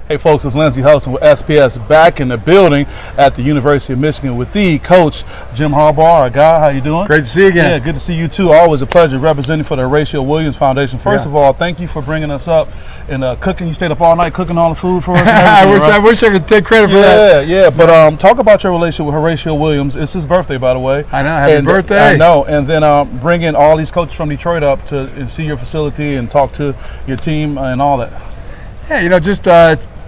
Hey folks, it's Lindsey Hudson with SPS back in the building at the University of Michigan with the coach, Jim Harbaugh, our guy. How you doing? Great to see you again. Yeah, good to see you too. Always a pleasure representing for the Horatio Williams Foundation. First of all, thank you for bringing us up and cooking. You stayed up all night cooking all the food for us. I wish I could take credit for that. Yeah. But talk about your relationship with Horatio Williams. It's his birthday, by the way. I know. Happy birthday. I know. And then bringing all these coaches from Detroit up to see your facility and talk to your team and all that. Yeah, just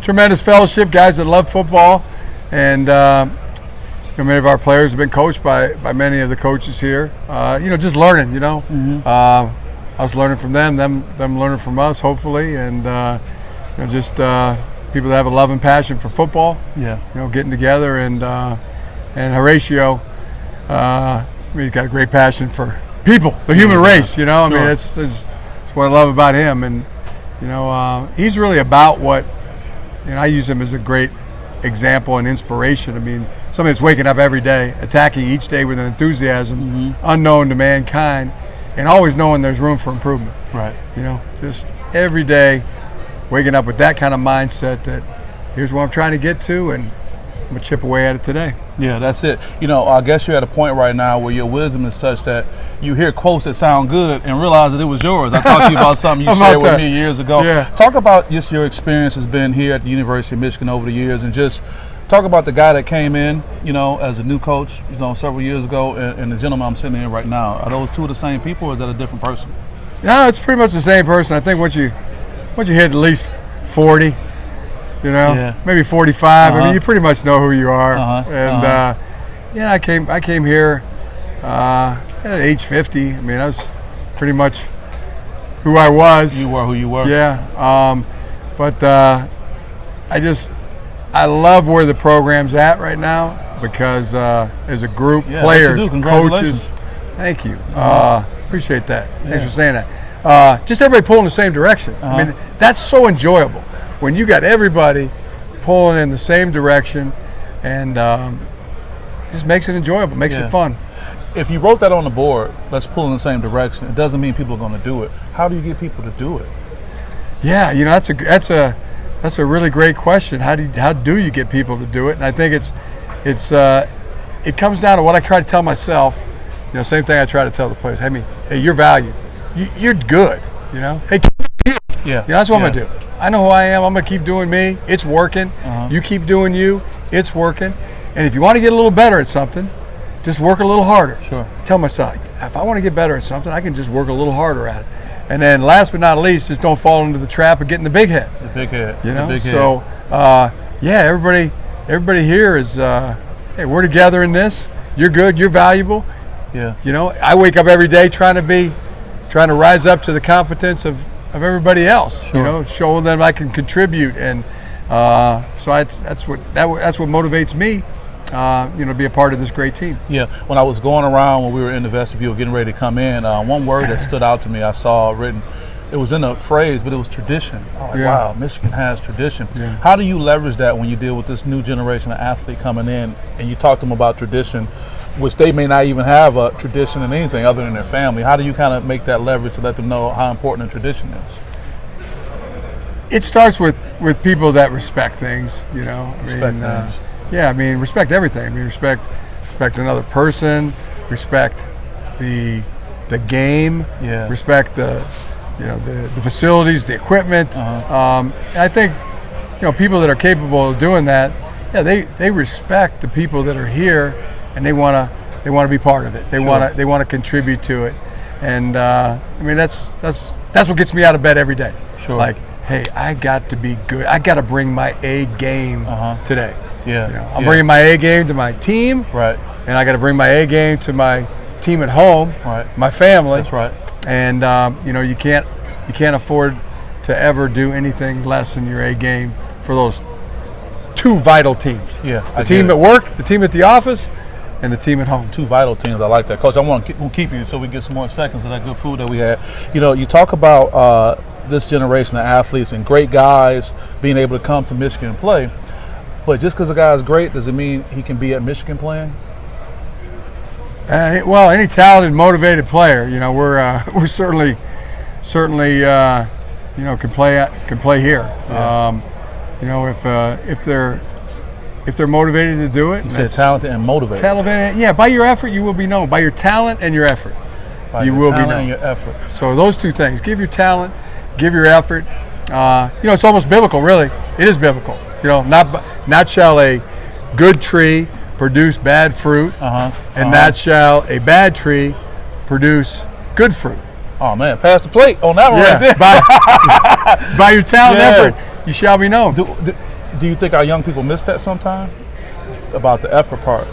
tremendous fellowship, guys that love football, and many of our players have been coached by many of the coaches here. Just learning. Us learning from them learning from us, hopefully, and just people that have a love and passion for football. Yeah. Getting together, and Horatio, he's got a great passion for people, the human race. Sure. I mean, it's what I love about him, and he's really about what. And I use him as a great example and inspiration. I mean, somebody that's waking up every day, attacking each day with an enthusiasm unknown to mankind, and always knowing there's room for improvement. Right. Just every day waking up with that kind of mindset that here's what I'm trying to get to, and I'm going to chip away at it today. Yeah, that's it. I guess you're at a point right now where your wisdom is such that you hear quotes that sound good and realize that it was yours. I talked to you about something you shared with me years ago. Yeah. Talk about just your experience has been here at the University of Michigan over the years, and just talk about the guy that came in, as a new coach, several years ago, and the gentleman I'm sitting here right now. Are those two of the same people, or is that a different person? No, it's pretty much the same person. I think once you hit at least 40, maybe 45. I mean, you pretty much know who you are. I came here at age 50. I mean, I was pretty much who I was. You were who you were. Yeah. But I love where the program's at right now, because as a group, players, coaches. Thank you. Appreciate that. Thanks for saying that. Just everybody pulling the same direction. I mean, that's so enjoyable when you got everybody pulling in the same direction, and just makes it enjoyable, makes it fun. If you wrote that on the board, let's pull in the same direction, it doesn't mean people are going to do it. How do you get people to do it? Yeah, that's a really great question. How do you get people to do it? And I think it comes down to what I try to tell myself. Same thing I try to tell the players. Hey, you're valued. You're good. Hey, that's what I'm gonna do. I know who I am. I'm gonna keep doing me. It's working. You keep doing you. It's working. And if you want to get a little better at something, just work a little harder. Sure. Tell myself, if I want to get better at something, I can just work a little harder at it. And then last but not least, just don't fall into the trap of getting the big head. The big head. The big head. Everybody here is, hey, we're together in this. You're good. You're valuable. Yeah. I wake up every day trying to rise up to the competence of everybody else. Sure. Showing them I can contribute, and so that's what motivates me. To be a part of this great team. Yeah. When I was going around when we were in the vestibule getting ready to come in, one word that stood out to me, I saw written. It was in a phrase, but it was tradition. Wow, Michigan has tradition. Yeah. How do you leverage that when you deal with this new generation of athlete coming in and you talk to them about tradition, which they may not even have a tradition in anything other than their family? How do you kind of make that leverage to let them know how important a tradition is? It starts with people that respect things, Respect things. Respect everything. Respect another person, respect the game, respect the facilities, the equipment. And I think people that are capable of doing that, they respect the people that are here, and they want to be part of it. They want to contribute to it, and that's what gets me out of bed every day. Sure. Like, hey, I got to be good. I got to bring my A game today. Yeah. I'm bringing my A game to my team. Right. And I got to bring my A game to my team at home. Right. My family. That's right. And you can't afford to ever do anything less than your A game for those two vital teams. Yeah. The team at work, the team at the office, and the team at home. Two vital teams. I like that, Coach. I want to keep you so we get some more seconds of that good food that we had. You talk about this generation of athletes and great guys being able to come to Michigan and play. But just because a guy is great, does it mean he can be at Michigan playing? Well, any talented, motivated player, we're certainly can play here. Yeah. You know, if they're motivated to do it. You said talented and motivated. Talented, yeah. By your effort, you will be known. By your talent and your effort, you will be known. And your effort. So those two things: give your talent, give your effort. You know, it's almost biblical, really. It is biblical. You know, not shall a good tree produce bad fruit, and not shall a bad tree produce good fruit. Oh man, pass the plate on that one right there. By your talent and effort, you shall be known. Do you think our young people miss that sometime? About the effort part?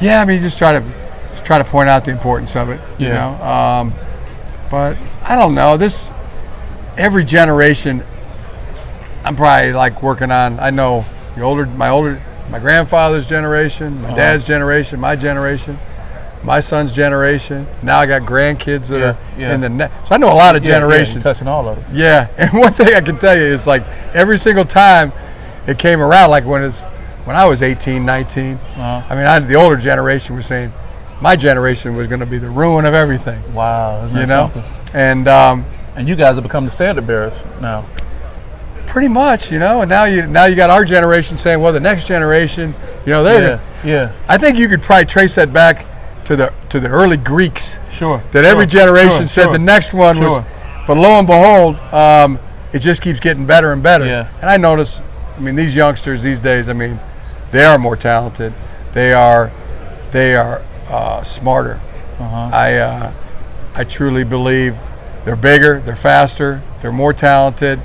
Yeah, I mean, just try to point out the importance of it. You know, but I don't know. Every generation, I'm probably like working on. I know my grandfather's generation, my dad's generation, my generation, my son's generation. Now I got grandkids that are in the net. So I know a lot of generations. You're touching all of it. Yeah, and one thing I can tell you is like every single time it came around, like when I was 18, 19, I mean, the older generation was saying my generation was going to be the ruin of everything. Wow, isn't that something? And you guys have become the standard bearers now. Pretty much, you know, and now you got our generation saying, well, the next generation, you know, I think you could probably trace that back to the early Greeks. Sure. That every generation said the next one was, but lo and behold, it just keeps getting better and better. Yeah. And I notice, I mean, these youngsters these days, I mean, they are more talented. They are smarter. I truly believe they're bigger, they're faster, they're more talented,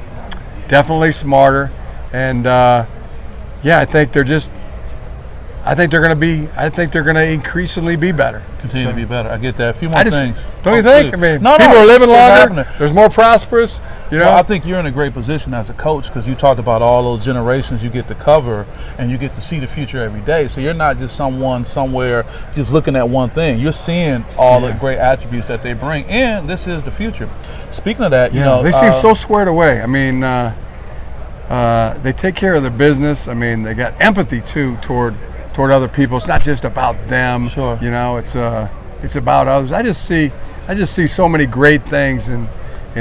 definitely smarter, and I think they're going to increasingly be better. Continue to be better. I get that. A few more things. Don't you think? I mean, people are living longer. There's more prosperous. You know. Well, I think you're in a great position as a coach because you talked about all those generations you get to cover and you get to see the future every day. So you're not just someone somewhere just looking at one thing. You're seeing all the great attributes that they bring, and this is the future. Speaking of that, you know, they seem so squared away. I mean, they take care of their business. I mean, they got empathy too toward other people. It's not just about them. Sure. You know, it's about others. I just see so many great things in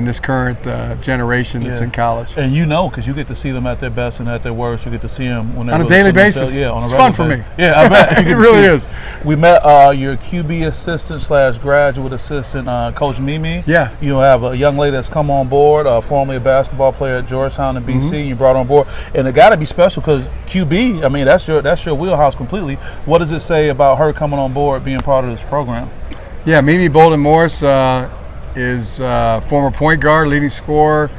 this current generation that's in college. And you know, because you get to see them at their best and at their worst. You get to see them when they're on a daily basis. On a it's fun for me. Yeah, I bet. It really is. We met your QB assistant / graduate assistant, Coach Mimi. Yeah. You have a young lady that's come on board, formerly a basketball player at Georgetown in BC. You brought on board, and it got to be special because QB. I mean, that's your wheelhouse completely. What does it say about her coming on board, being part of this program? Yeah, Mimi Bolden Morris is former point guard, leading scorer,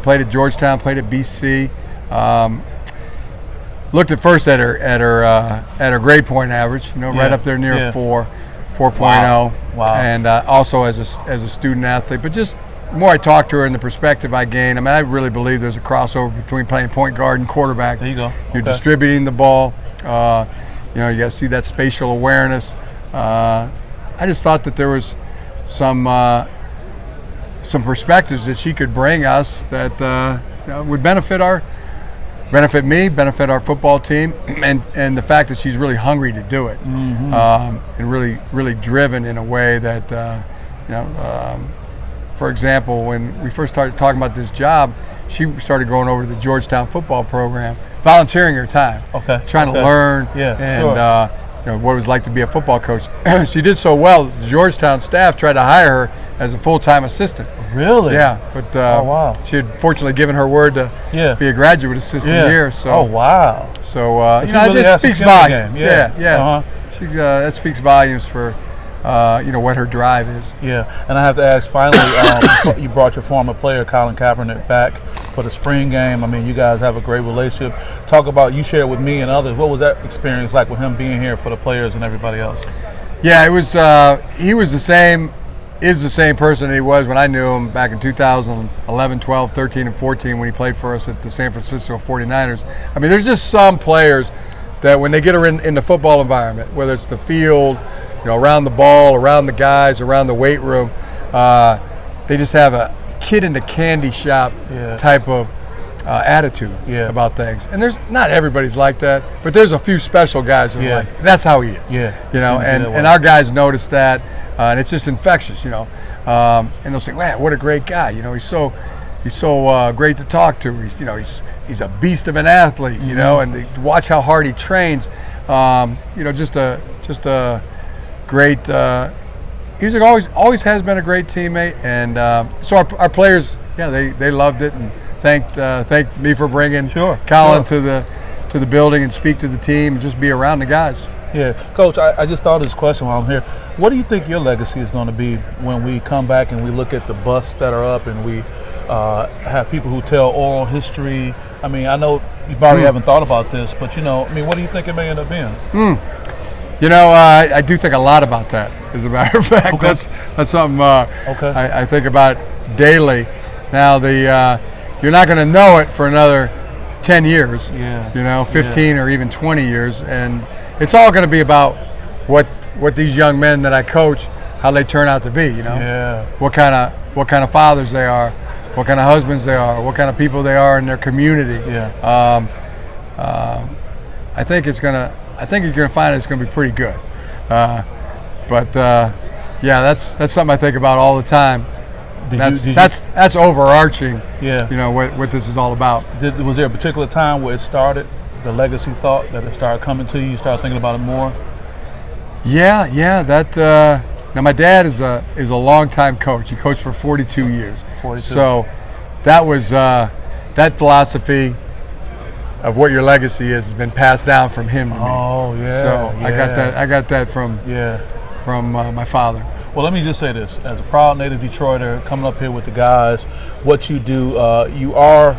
played at Georgetown, played at BC. Looked at first at her grade point average, you know, right up there near 4.0. Wow. And also as a student athlete. But just the more I talk to her and the perspective I gain, I mean, I really believe there's a crossover between playing point guard and quarterback. There you go. You're distributing the ball. You know, you got to see that spatial awareness. I just thought that there was some perspectives that she could bring us that would benefit me, benefit our football team, and the fact that she's really hungry to do it, and really driven in a way that for example, when we first started talking about this job, she started going over to the Georgetown football program, volunteering her time, trying to learn, what it was like to be a football coach. She did so well, the Georgetown staff tried to hire her as a full-time assistant. Really? Yeah, but she had fortunately given her word to be a graduate assistant here. So, oh, wow. So, really that speaks volumes. Yeah. That speaks volumes for what her drive is. Yeah, and I have to ask finally, you brought your former player, Colin Kaepernick, back for the spring game. I mean, you guys have a great relationship. Talk about, you shared with me and others, what was that experience like with him being here for the players and everybody else? Yeah, it was, he was the same person he was when I knew him back in 2011, 12, 13, and 14 when he played for us at the San Francisco 49ers. I mean, there's just some players that when they get in the football environment, whether it's the field, around the ball, around the guys, around the weight room, they just have a kid in the candy shop type of attitude about things. And there's not everybody's like that, but there's a few special guys who are like, that's how he is. And our guys notice that, and it's just infectious, and they'll say, man, what a great guy. He's so he's so great to talk to. He's a beast of an athlete, you know, and to watch how hard he trains. Just a great. He's always has been a great teammate, and so our players, they loved it and thanked me for bringing Colin to the building and speak to the team and just be around the guys. Yeah, Coach, I just thought of this question while I'm here. What do you think your legacy is going to be when we come back and we look at the busts that are up and we have people who tell oral history? I mean, I know you probably haven't thought about this, but what do you think it may end up being? I do think a lot about that. As a matter of fact, that's something I think about daily. Now, you're not going to know it for another 10 years, 15 or even 20 years, and it's all going to be about what these young men that I coach, how they turn out to be. What kind of fathers they are, what kind of husbands they are, what kind of people they are in their community. I think you're going to find it's going to be pretty good. That's something I think about all the time. That's overarching. What this is all about. Was there a particular time where it started, the legacy thought, that it started coming to you? You started thinking about it more. Now my dad is a longtime coach. He coached for 42 years. 42. So that was that philosophy of what your legacy is has been passed down from him to me. Oh yeah. So I got that from my father. Well, let me just say this: as a proud native Detroiter, coming up here with the guys, what you do, you are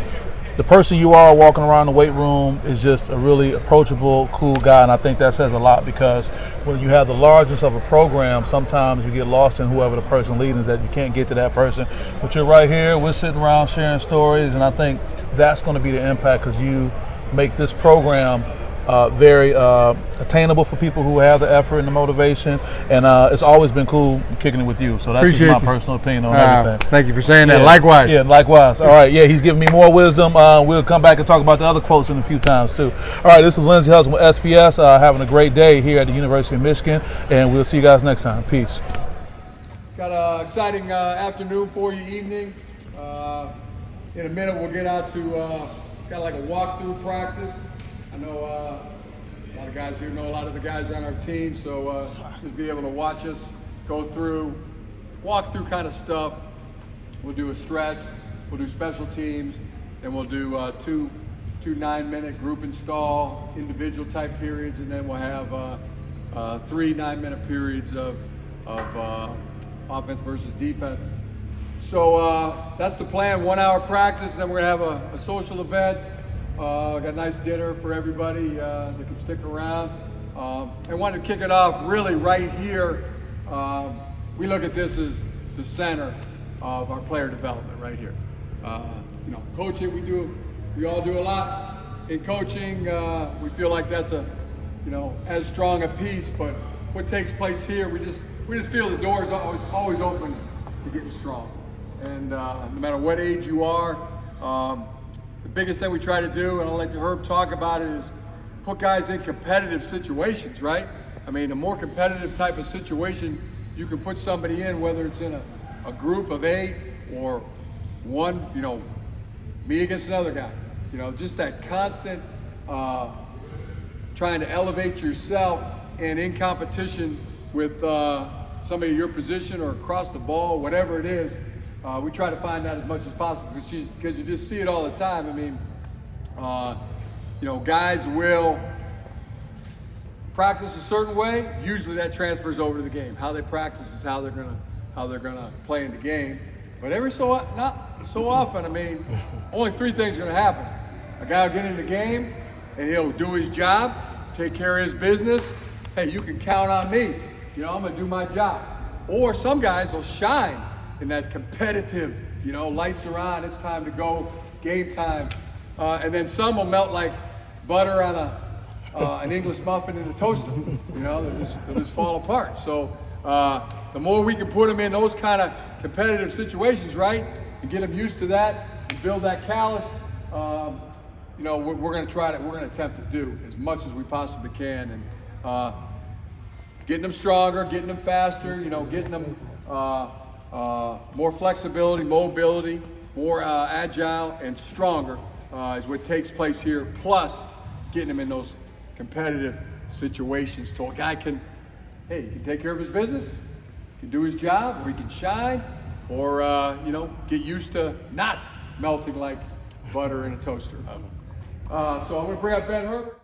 the person you are walking around the weight room is just a really approachable, cool guy, and I think that says a lot, because when you have the largest of a program, sometimes you get lost in whoever the person leading is, that you can't get to that person. But you're right here, we're sitting around sharing stories, and I think that's going to be the impact, because you make this program very attainable for people who have the effort and the motivation, and it's always been cool kicking it with you. So that's just my personal opinion on everything. Thank you for saying that. Likewise. Yeah, likewise. All right, he's giving me more wisdom. We'll come back and talk about the other quotes in a few times too. All right, this is Lindsey Hudson with SPS, having a great day here at the University of Michigan, and we'll see you guys next time. Peace. Got an exciting afternoon for you, evening. In a minute we'll get out to kind of like a walkthrough practice. I know a lot of guys here know a lot of the guys on our team, so just be able to watch us go through, walk through kind of stuff. We'll do a stretch, we'll do special teams, and we'll do two 9-minute group install, individual type periods, and then we'll have 3 9-minute periods of offense versus defense. So that's the plan, 1 hour practice, then we're gonna have a social event. Got a nice dinner for everybody that can stick around. I wanted to kick it off really right here. We look at this as the center of our player development right here. Coaching, we all do a lot in coaching. We feel like that's as strong a piece, but what takes place here, we just feel the door is always open to getting strong. And no matter what age you are, the biggest thing we try to do, and I'll let Herb talk about it, is put guys in competitive situations, right? I mean, a more competitive type of situation you can put somebody in, whether it's in a group of 8 or one, me against another guy. Just that constant trying to elevate yourself and in competition with somebody in your position or across the ball, whatever it is. We try to find that as much as possible, because you just see it all the time. I mean, guys will practice a certain way. Usually that transfers over to the game. How they practice is how they're gonna play in the game. But not so often. I mean, only 3 things are gonna happen. A guy will get in the game and he'll do his job, take care of his business. Hey, you can count on me. I'm gonna do my job. Or some guys will shine in that competitive, lights are on, it's time to go, game time. And then some will melt like butter on an English muffin in a toaster. They'll just fall apart. So the more we can put them in those kind of competitive situations, right, and get them used to that, and build that callus, we're going to try to, we're going to attempt to do as much as we possibly can, and getting them stronger, getting them faster, getting them more flexibility, mobility, more agile and stronger is what takes place here, plus getting him in those competitive situations so a guy can, hey, he can take care of his business, he can do his job, or he can shine, or get used to not melting like butter in a toaster. So I'm going to bring up Ben Herbert.